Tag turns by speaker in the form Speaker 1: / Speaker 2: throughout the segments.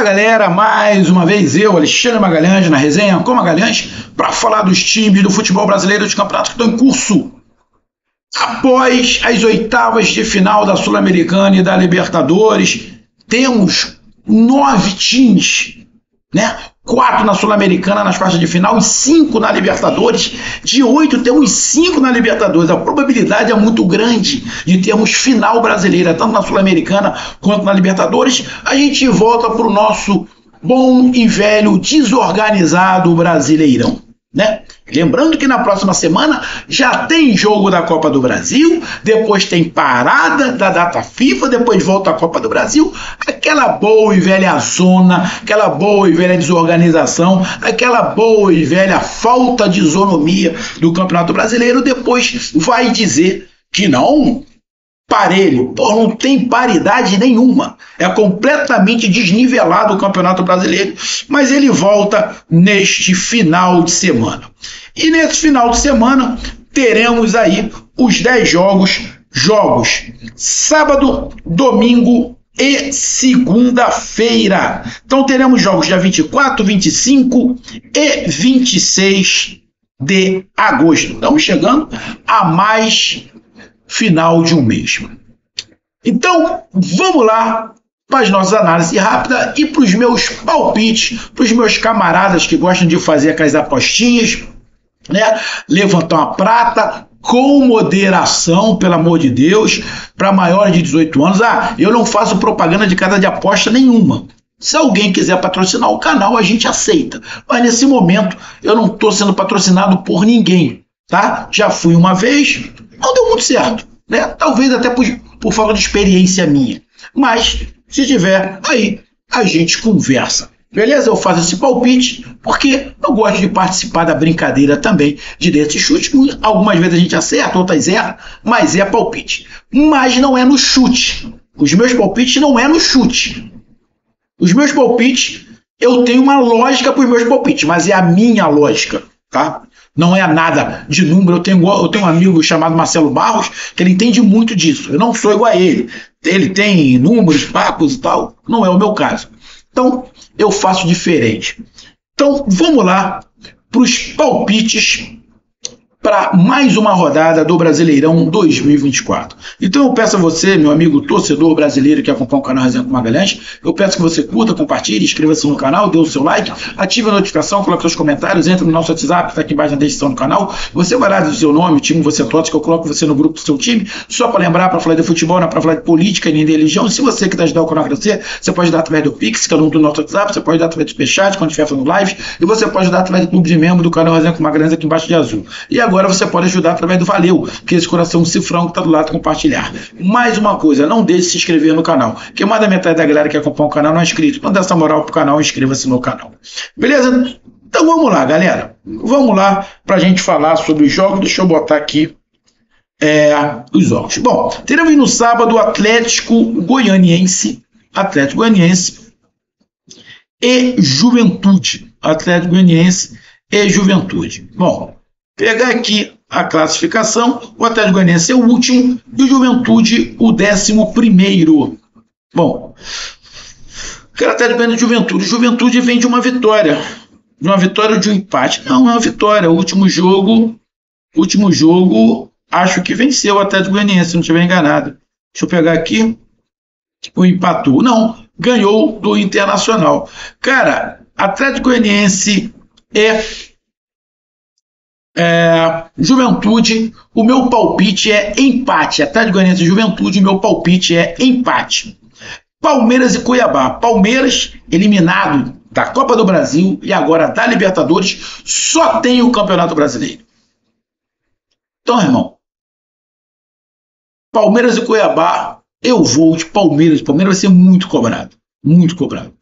Speaker 1: Fala galera, mais uma vez eu, Alexandre Magalhães, na resenha com Magalhães, para falar dos times do futebol brasileiro, dos campeonatos que estão em curso. Após as oitavas de final da Sul-Americana e da Libertadores, temos 9 times, né? 4 na Sul-Americana nas faixas de final e 5 na Libertadores. De 8 temos 5 na Libertadores. A probabilidade é muito grande de termos final brasileira, tanto na Sul-Americana quanto na Libertadores. A gente volta para o nosso bom e velho desorganizado Brasileirão, né? Lembrando que na próxima semana já tem jogo da Copa do Brasil, depois tem parada da data FIFA, depois volta a Copa do Brasil, aquela boa e velha zona, aquela boa e velha desorganização, aquela boa e velha falta de isonomia do Campeonato Brasileiro, depois vai dizer que não, parelho, pô, não tem paridade nenhuma, é completamente desnivelado o Campeonato Brasileiro, mas ele volta neste final de semana. E nesse final de semana teremos aí os 10 jogos sábado, domingo e segunda-feira. Então teremos jogos dia 24, 25 e 26 de agosto. Estamos chegando a mais final de um mês. Então, vamos lá para as nossas análises rápidas e para os meus palpites, para os meus camaradas que gostam de fazer aquelas apostinhas, né? Levantar uma prata com moderação, pelo amor de Deus, para maiores de 18 anos. Eu não faço propaganda de casa de aposta nenhuma. Se alguém quiser patrocinar o canal, a gente aceita. Mas nesse momento, eu não estou sendo patrocinado por ninguém, tá? Já fui uma vez, não deu muito certo, né? Talvez até por falta de experiência minha. Mas, se tiver, aí a gente conversa. Beleza? Eu faço esse palpite porque eu gosto de participar da brincadeira também de desse chute. Algumas vezes a gente acerta, outras erra, mas é palpite. Mas não é no chute. Os meus palpites não é no chute. Os meus palpites, eu tenho uma lógica para os meus palpites, mas é a minha lógica, tá? Não é nada de número. Eu tenho um amigo chamado Marcelo Barros, que ele entende muito disso. Eu não sou igual a ele. Ele tem números, papos e tal. Não é o meu caso. Então, eu faço diferente. Então, vamos lá para os palpites para mais uma rodada do Brasileirão 2024. Então eu peço a você, meu amigo torcedor brasileiro que acompanha o canal Resenha com Magalhães, eu peço que você curta, compartilhe, inscreva-se no canal, dê o seu like, ative a notificação, coloque seus comentários, entre no nosso WhatsApp, que está aqui embaixo na descrição do canal. Você vai lá do seu nome, o time que você torce, que eu coloco você no grupo do seu time, só para lembrar, para falar de futebol, não é para falar de política e nem de religião. Se você quiser ajudar o canal a crescer, você pode dar através do Pix, que é o número do nosso WhatsApp, você pode dar através do Superchat, quando estiver fazendo live, e você pode ajudar através do clube de membro do canal Resenha com Magalhães aqui embaixo de azul. E agora você pode ajudar através do Valeu, que é esse coração cifrão que está do lado de compartilhar. Mais uma coisa, não deixe de se inscrever no canal, que mais da metade da galera que acompanha o canal não é inscrito. Então dá essa moral pro canal, inscreva-se no canal. Beleza? Então vamos lá, galera. Vamos lá para a gente falar sobre os jogos. Deixa eu botar aqui os jogos. Bom, teremos no sábado Atlético Goianiense e Juventude. Atlético Goianiense e Juventude. Bom, pegar aqui a classificação, o Atlético Goianiense é o último e o Juventude o 11º. Bom, o Atlético Goianiense e Juventude. Juventude vem de uma vitória ou de um empate. Não, é uma vitória. O último jogo, acho que venceu o Atlético Goianiense, se não estiver enganado. Deixa eu pegar aqui. O empatou. Não, ganhou do Internacional. Cara, Atlético Goianiense Juventude, o meu palpite é empate. Atlético Goianiense e Juventude, o meu palpite é empate. Palmeiras e Cuiabá. Palmeiras eliminado da Copa do Brasil e agora da Libertadores, só tem o Campeonato Brasileiro. Então, irmão, Palmeiras e Cuiabá, eu vou de Palmeiras. Palmeiras vai ser muito cobrado. Muito cobrado.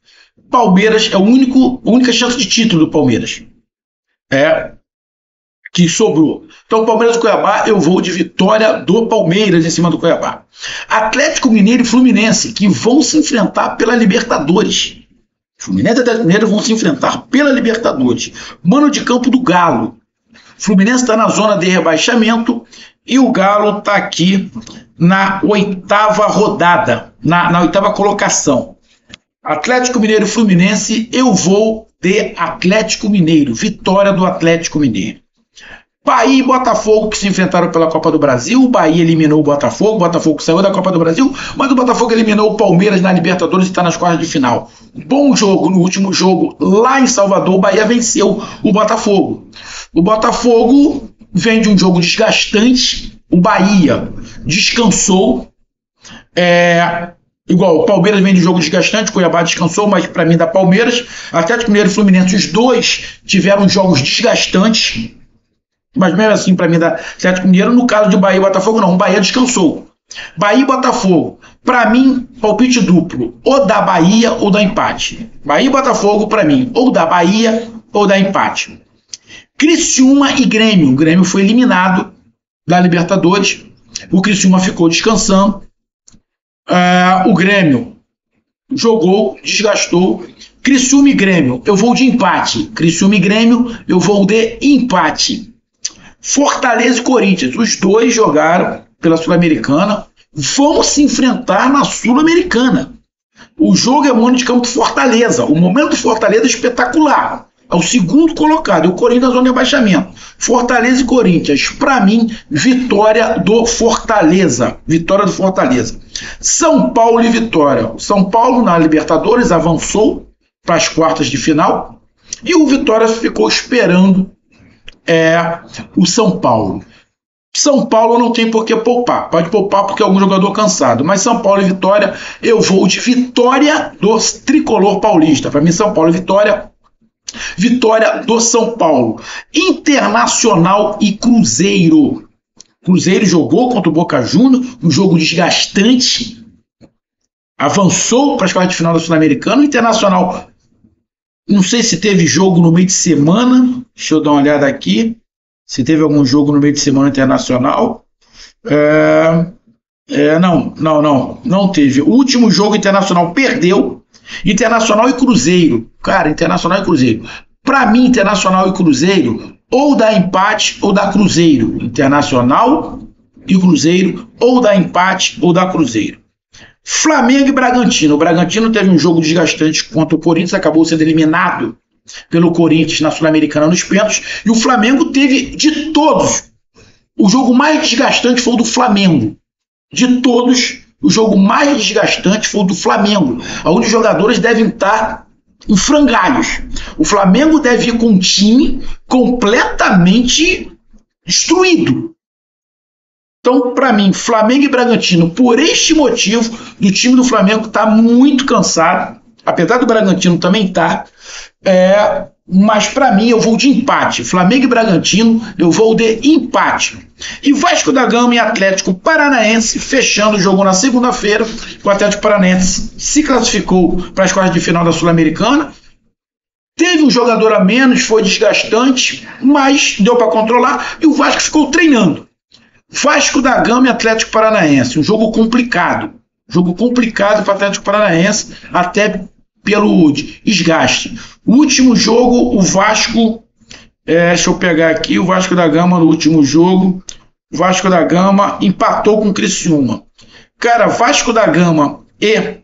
Speaker 1: Palmeiras é a única chance de título do Palmeiras. Que sobrou. Então, Palmeiras e Cuiabá, eu vou de vitória do Palmeiras em cima do Cuiabá. Atlético Mineiro e Fluminense, que vão se enfrentar pela Libertadores. Fluminense e Atlético Mineiro vão se enfrentar pela Libertadores. Mano de campo do Galo. Fluminense está na zona de rebaixamento e o Galo está aqui na 8ª rodada, na 8ª colocação. Atlético Mineiro e Fluminense, eu vou de Atlético Mineiro. Vitória do Atlético Mineiro. Bahia e Botafogo que se enfrentaram pela Copa do Brasil. O Bahia eliminou o Botafogo saiu da Copa do Brasil, mas o Botafogo eliminou o Palmeiras na Libertadores e está nas quartas de final. Bom jogo no último jogo lá em Salvador, o Bahia venceu o Botafogo. O Botafogo vem de um jogo desgastante, o Bahia descansou. Igual o Palmeiras vem de um jogo desgastante, o Cuiabá descansou, mas para mim da Palmeiras, Atlético Mineiro e Fluminense, os dois tiveram jogos desgastantes. Mas mesmo assim, para mim, da Atlético Mineiro, no caso de Bahia e Botafogo, não. O Bahia descansou. Bahia e Botafogo, para mim, palpite duplo. Ou da Bahia ou da empate. Bahia e Botafogo, para mim, ou da Bahia ou da empate. Criciúma e Grêmio. O Grêmio foi eliminado da Libertadores. O Criciúma ficou descansando. O Grêmio jogou, desgastou. Criciúma e Grêmio, eu vou de empate. Criciúma e Grêmio, eu vou de empate. Fortaleza e Corinthians, os dois jogaram pela Sul-Americana, vão se enfrentar na Sul-Americana. O jogo é mano de campo Fortaleza, o momento do Fortaleza é espetacular. É o segundo colocado, e o Corinthians na zona de rebaixamento. Fortaleza e Corinthians, para mim, vitória do Fortaleza. Vitória do Fortaleza. São Paulo e Vitória. O São Paulo na Libertadores avançou para as quartas de final e o Vitória ficou esperando o São Paulo. São Paulo não tem por que poupar, pode poupar porque é algum jogador cansado, mas São Paulo e Vitória, eu vou de vitória do tricolor paulista. Para mim, São Paulo e Vitória, vitória do São Paulo. Internacional e Cruzeiro. Cruzeiro jogou contra o Boca Juniors, um jogo desgastante, avançou para as quartas de final da Sul-Americana. O Internacional, não sei se teve jogo no meio de semana, deixa eu dar uma olhada aqui, se teve algum jogo no meio de semana internacional. Não teve. O último jogo Internacional perdeu, Internacional e Cruzeiro. Cara, Internacional e Cruzeiro. Para mim, Internacional e Cruzeiro, ou dá empate ou dá Cruzeiro. Internacional e Cruzeiro, ou dá empate ou dá Cruzeiro. Flamengo e Bragantino. O Bragantino teve um jogo desgastante contra o Corinthians, acabou sendo eliminado pelo Corinthians na Sul-Americana nos pênaltis, e o Flamengo teve, de todos, o jogo mais desgastante foi o do Flamengo. De todos, o jogo mais desgastante foi o do Flamengo, onde os jogadores devem estar em frangalhos. O Flamengo deve ir com um time completamente destruído. Então, para mim, Flamengo e Bragantino, por este motivo, o time do Flamengo está muito cansado, apesar do Bragantino também estar, mas para mim eu vou de empate. Flamengo e Bragantino, eu vou de empate. E Vasco da Gama e Atlético Paranaense, fechando o jogo na segunda-feira, o Atlético Paranaense se classificou para as quartas de final da Sul-Americana. Teve um jogador a menos, foi desgastante, mas deu para controlar, e o Vasco ficou treinando. Vasco da Gama e Atlético Paranaense, um jogo complicado para o Atlético Paranaense, até pelo desgaste. O último jogo, o Vasco, deixa eu pegar aqui, o Vasco da Gama no último jogo, o Vasco da Gama empatou com o Criciúma. Cara, Vasco da Gama e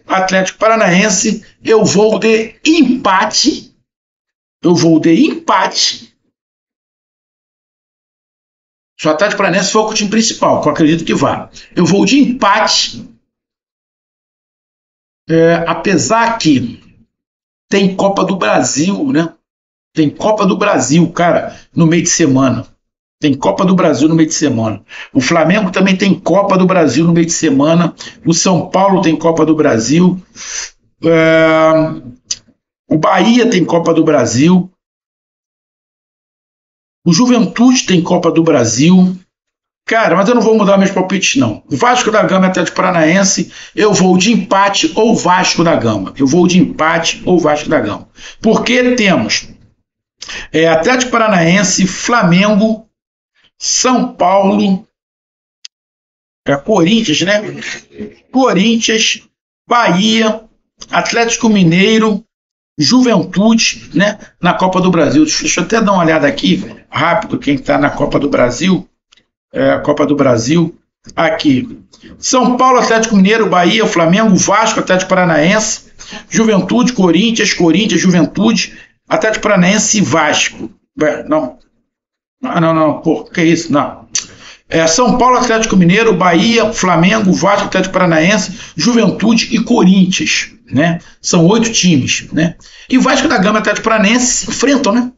Speaker 1: Atlético Paranaense, eu vou de empate. Se o Atlético Paranaense for com o time principal, que eu acredito que vá, eu vou de empate. Apesar que tem Copa do Brasil, né? Tem Copa do Brasil, cara, no meio de semana. Tem Copa do Brasil no meio de semana. O Flamengo também tem Copa do Brasil no meio de semana. O São Paulo tem Copa do Brasil. O Bahia tem Copa do Brasil. O Juventude tem Copa do Brasil. Cara, mas eu não vou mudar meus palpites, não. Vasco da Gama e Atlético Paranaense, eu vou de empate ou Vasco da Gama. Porque temos Atlético Paranaense, Flamengo, São Paulo, Corinthians, né? Corinthians, Bahia, Atlético Mineiro, Juventude, né? Na Copa do Brasil. Deixa eu até dar uma olhada aqui, rápido, quem está na Copa do Brasil. Copa do Brasil, aqui. São Paulo, Atlético Mineiro, Bahia, Flamengo, Vasco, Atlético Paranaense, Juventude, Corinthians, Juventude, Atlético Paranaense e Vasco. Não. Não, pô, que isso? Não. São Paulo, Atlético Mineiro, Bahia, Flamengo, Vasco, Atlético Paranaense, Juventude e Corinthians, né? São 8 times, né? E Vasco da Gama e Atlético Paranaense se enfrentam, né?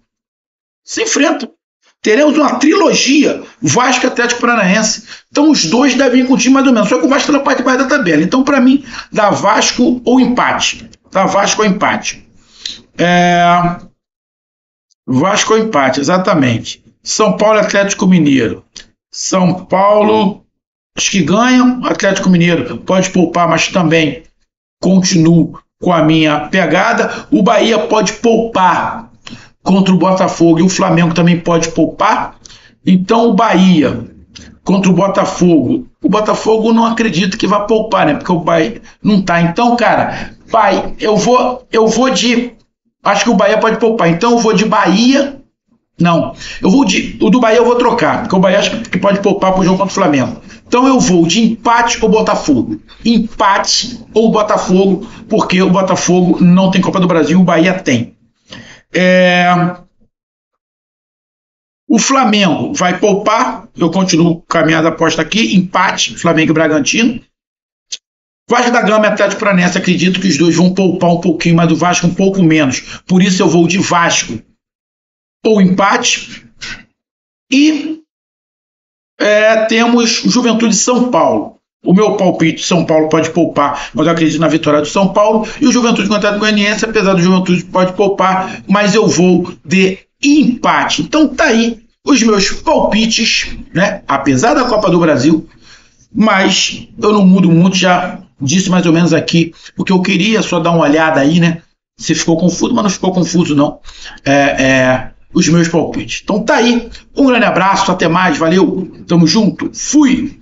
Speaker 1: Se enfrentam. Teremos uma trilogia, Vasco e Atlético Paranaense. Então os dois devem ir com o time mais ou menos. Só que o Vasco está na parte de baixo da tabela. Então, para mim, dá Vasco ou empate. Dá Vasco ou empate. Vasco ou empate, exatamente. São Paulo e Atlético Mineiro. São Paulo, acho que ganham. Atlético Mineiro pode poupar, mas também continuo com a minha pegada. O Bahia pode poupar contra o Botafogo e o Flamengo também pode poupar. Então o Bahia contra o Botafogo não acredito que vai poupar, né? Porque o Bahia não tá. Então, cara, eu vou de, acho que o Bahia pode poupar. Então eu vou de Bahia. Não, o do Bahia eu vou trocar, porque o Bahia acho que pode poupar pro jogo contra o Flamengo. Então eu vou de empate ou Botafogo. Empate ou Botafogo, porque o Botafogo não tem Copa do Brasil, o Bahia tem. O Flamengo vai poupar, eu continuo com a minha aposta aqui, empate, Flamengo e Bragantino. Vasco da Gama e Atlético Paranaense, acredito que os dois vão poupar um pouquinho, mas do Vasco um pouco menos. Por isso eu vou de Vasco ou empate. E temos Juventude e São Paulo. O meu palpite, São Paulo pode poupar, mas eu acredito na vitória do São Paulo. E o Juventude contra o Goianiense, apesar do Juventude pode poupar, mas eu vou de empate. Então tá aí os meus palpites, né? Apesar da Copa do Brasil, mas eu não mudo muito, já disse mais ou menos aqui o que eu queria, só dar uma olhada aí, né? Se ficou confuso, mas não ficou confuso não. Os meus palpites. Então tá aí, um grande abraço, até mais, valeu, tamo junto, fui!